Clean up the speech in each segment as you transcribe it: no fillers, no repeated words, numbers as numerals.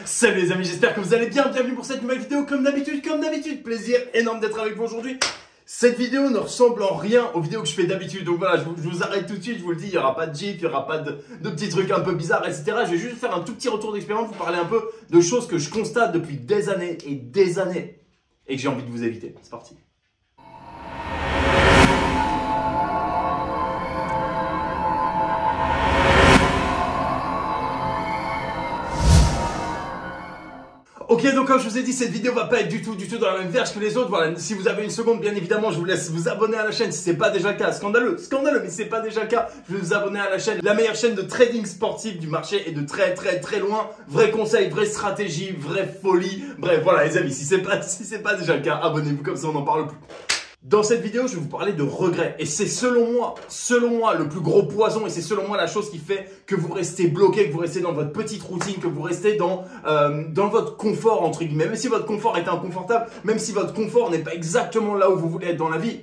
Salut les amis, j'espère que vous allez bien. Bienvenue pour cette nouvelle vidéo comme d'habitude, plaisir énorme d'être avec vous aujourd'hui. Cette vidéo ne ressemble en rien aux vidéos que je fais d'habitude. Donc voilà, je vous arrête tout de suite, je vous le dis, il n'y aura pas de gif, il n'y aura pas de petits trucs un peu bizarres, etc. Je vais juste faire un tout petit retour d'expérience, vous parler un peu de choses que je constate depuis des années et des années et que j'ai envie de vous éviter. C'est parti. Ok, donc comme je vous ai dit, cette vidéo va pas être du tout dans la même verge que les autres. Voilà, si vous avez une seconde, bien évidemment, je vous laisse vous abonner à la chaîne si c'est pas déjà le cas. Scandaleux, mais si c'est pas déjà le cas, je vais vous abonner à la chaîne, la meilleure chaîne de trading sportif du marché et de très loin. Vrai conseil, vraie stratégie, vraie folie. Bref, voilà les amis, si c'est pas déjà le cas, abonnez-vous comme ça on n'en parle plus. Dans cette vidéo, je vais vous parler de regrets. Et c'est selon moi, le plus gros poison. Et c'est selon moi la chose qui fait que vous restez bloqué, que vous restez dans votre petite routine, que vous restez dans votre confort, entre guillemets. Même si votre confort est inconfortable, même si votre confort n'est pas exactement là où vous voulez être dans la vie,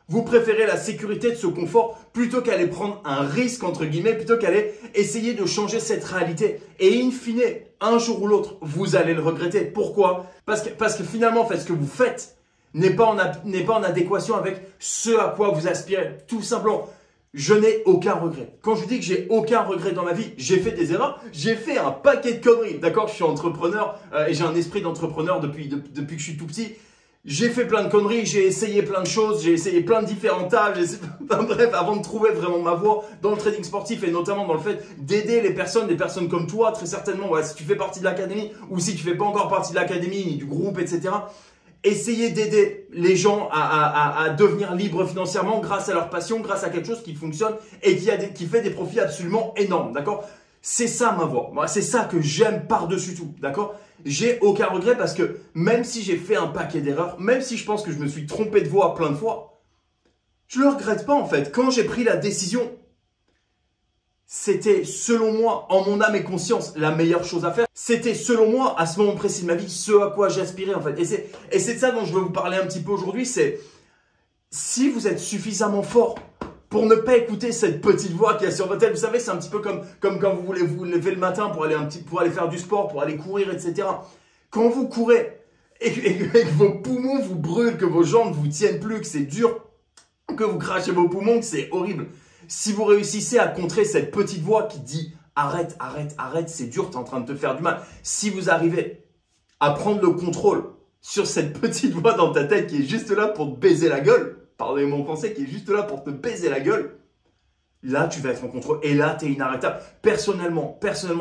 vous préférez la sécurité de ce confort plutôt qu'aller prendre un risque, entre guillemets, plutôt qu'aller essayer de changer cette réalité. Et in fine, un jour ou l'autre, vous allez le regretter. Pourquoi ? Parce que finalement, en fait, ce que vous faites n'est pas en adéquation avec ce à quoi vous aspirez. Tout simplement, je n'ai aucun regret. Quand je dis que j'ai aucun regret dans ma vie, j'ai fait des erreurs, j'ai fait un paquet de conneries. D'accord, je suis entrepreneur et j'ai un esprit d'entrepreneur depuis que je suis tout petit. J'ai fait plein de conneries, j'ai essayé plein de choses, j'ai essayé plein de différents tâches, bref, avant de trouver vraiment ma voie dans le trading sportif et notamment dans le fait d'aider des personnes comme toi, très certainement, voilà, si tu fais partie de l'académie ou si tu fais pas encore partie de l'académie ni du groupe, etc. Essayez d'aider les gens à devenir libres financièrement grâce à leur passion, grâce à quelque chose qui fonctionne et qui fait des profits absolument énormes, d'accord? C'est ça ma voie, c'est ça que j'aime par-dessus tout, d'accord? J'ai aucun regret parce que même si j'ai fait un paquet d'erreurs, même si je pense que je me suis trompé de voie plein de fois, je ne le regrette pas en fait. Quand j'ai pris la décision, c'était selon moi, en mon âme et conscience, la meilleure chose à faire. C'était selon moi, à ce moment précis de ma vie, ce à quoi j'aspirais en fait. Et c'est de ça dont je veux vous parler un petit peu aujourd'hui, c'est si vous êtes suffisamment fort pour ne pas écouter cette petite voix qui est sur votre tête. Vous savez, c'est un petit peu comme quand vous voulez vous lever le matin pour aller faire du sport, pour aller courir, etc. Quand vous courez et que vos poumons vous brûlent, que vos jambes ne vous tiennent plus, que c'est dur, que vous crachez vos poumons, que c'est horrible. Si vous réussissez à contrer cette petite voix qui dit « Arrête, arrête, arrête, c'est dur, tu es en train de te faire du mal ». Si vous arrivez à prendre le contrôle sur cette petite voix dans ta tête qui est juste là pour te baiser la gueule, pardonnez-moi en français, qui est juste là pour te baiser la gueule, là tu vas être en contrôle et là tu es inarrêtable. Personnellement,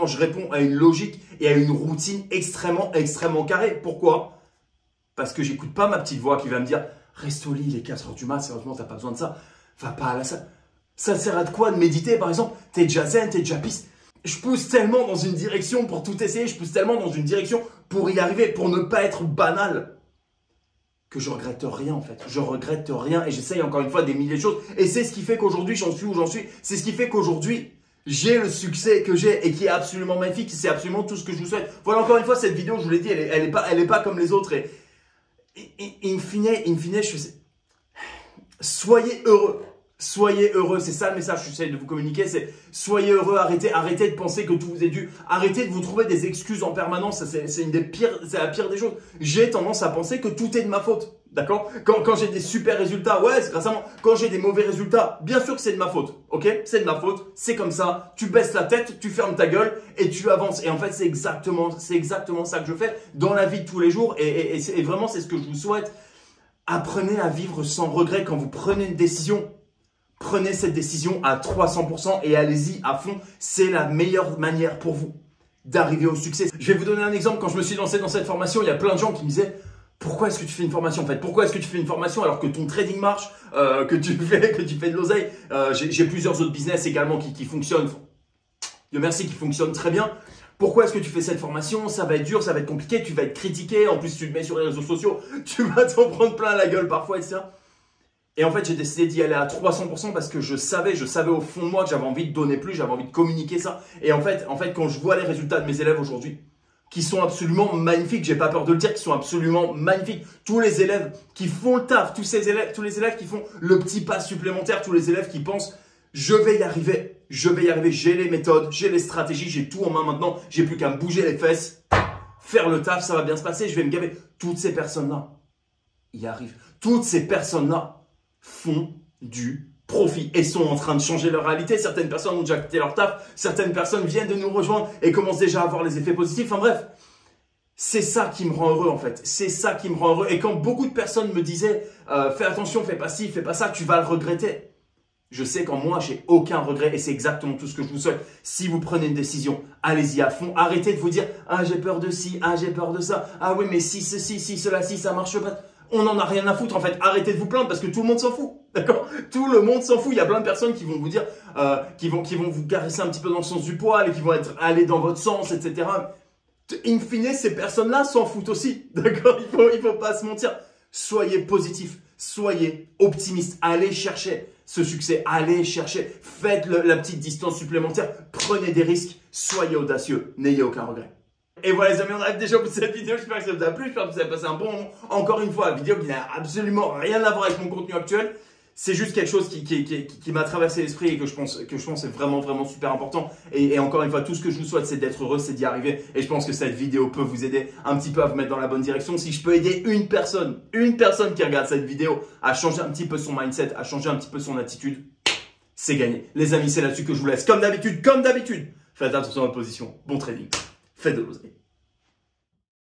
je réponds à une logique et à une routine extrêmement carrée. Pourquoi ? Parce que j'écoute pas ma petite voix qui va me dire « Reste au lit, il est 4 h du mat, sérieusement, tu n'as pas besoin de ça, va pas à la salle ». Ça sert à quoi de méditer par exemple? T'es déjà zen, t'es déjà pisse. Je pousse tellement dans une direction pour tout essayer, je pousse tellement dans une direction pour y arriver, pour ne pas être banal, que je regrette rien en fait. Je regrette rien et j'essaye encore une fois des milliers de choses. Et c'est ce qui fait qu'aujourd'hui j'en suis où j'en suis. C'est ce qui fait qu'aujourd'hui j'ai le succès que j'ai et qui est absolument magnifique. C'est absolument tout ce que je vous souhaite. Voilà, encore une fois, cette vidéo, je vous l'ai dit, elle est pas comme les autres. Et in fine, soyez heureux. Soyez heureux, c'est ça le message que j'essaie de vous communiquer, c'est soyez heureux, arrêtez de penser que tout vous est dû, arrêtez de vous trouver des excuses en permanence, c'est la pire des choses. J'ai tendance à penser que tout est de ma faute, d'accord? Quand j'ai des super résultats, ouais, c'est grâce à moi. Quand j'ai des mauvais résultats, bien sûr que c'est de ma faute, ok? C'est de ma faute, c'est comme ça, tu baisses la tête, tu fermes ta gueule et tu avances. Et en fait, c'est exactement ça que je fais dans la vie de tous les jours et vraiment, c'est ce que je vous souhaite. Apprenez à vivre sans regret quand vous prenez une décision. Prenez cette décision à 300% et allez-y à fond. C'est la meilleure manière pour vous d'arriver au succès. Je vais vous donner un exemple. Quand je me suis lancé dans cette formation, il y a plein de gens qui me disaient « Pourquoi est-ce que tu fais une formation en fait? Pourquoi est-ce que tu fais une formation alors que ton trading marche, que tu fais de l'oseille ?» J'ai plusieurs autres business également qui fonctionnent. Dieu merci, qui fonctionnent très bien. Pourquoi est-ce que tu fais cette formation? Ça va être dur, ça va être compliqué, tu vas être critiqué. En plus, tu te mets sur les réseaux sociaux, tu vas t'en prendre plein la gueule parfois, etc. Et en fait, j'ai décidé d'y aller à 300% parce que je savais au fond de moi que j'avais envie de donner plus, j'avais envie de communiquer ça. Et en fait, quand je vois les résultats de mes élèves aujourd'hui, qui sont absolument magnifiques, j'ai pas peur de le dire, qui sont absolument magnifiques. Tous les élèves qui font le taf, tous les élèves qui font le petit pas supplémentaire, tous les élèves qui pensent « je vais y arriver, j'ai les méthodes, j'ai les stratégies, j'ai tout en main maintenant, j'ai plus qu'à me bouger les fesses ». faire le taf, ça va bien se passer, je vais me gaver. Toutes ces personnes-là y arrivent. Toutes ces personnes-là font du profit et sont en train de changer leur réalité. Certaines personnes ont déjà quitté leur taf, certaines personnes viennent de nous rejoindre et commencent déjà à avoir les effets positifs. Enfin bref, c'est ça qui me rend heureux en fait. C'est ça qui me rend heureux. Et quand beaucoup de personnes me disaient fais attention, fais pas ci, fais pas ça, tu vas le regretter. Je sais qu'en moi, j'ai aucun regret et c'est exactement tout ce que je vous souhaite. Si vous prenez une décision, allez-y à fond. Arrêtez de vous dire « Ah, j'ai peur de ci, ah, j'ai peur de ça. Ah oui, mais si ceci, si cela, si ça marche pas. » On n'en a rien à foutre en fait. Arrêtez de vous plaindre parce que tout le monde s'en fout. D'accord? Tout le monde s'en fout. Il y a plein de personnes qui vont vous dire, qui vont vous caresser un petit peu dans le sens du poil et qui vont aller dans votre sens, etc. In fine, ces personnes-là s'en foutent aussi. D'accord? Il faut pas se mentir. Soyez positif. Soyez optimiste. Allez chercher ce succès. Allez chercher. Faites la petite distance supplémentaire. Prenez des risques. Soyez audacieux. N'ayez aucun regret. Et voilà les amis, on arrive déjà au bout de cette vidéo. J'espère que ça vous a plu. J'espère que vous avez passé un bon moment. Encore une fois, la vidéo qui n'a absolument rien à voir avec mon contenu actuel. C'est juste quelque chose qui m'a traversé l'esprit et que je pense est vraiment super important. Et encore une fois, tout ce que je vous souhaite, c'est d'être heureux, c'est d'y arriver. Et je pense que cette vidéo peut vous aider un petit peu à vous mettre dans la bonne direction. Si je peux aider une personne qui regarde cette vidéo à changer un petit peu son mindset, à changer un petit peu son attitude, c'est gagné. Les amis, c'est là-dessus que je vous laisse. Comme d'habitude, faites attention à votre position. Bon trading. Faites de l'oseille.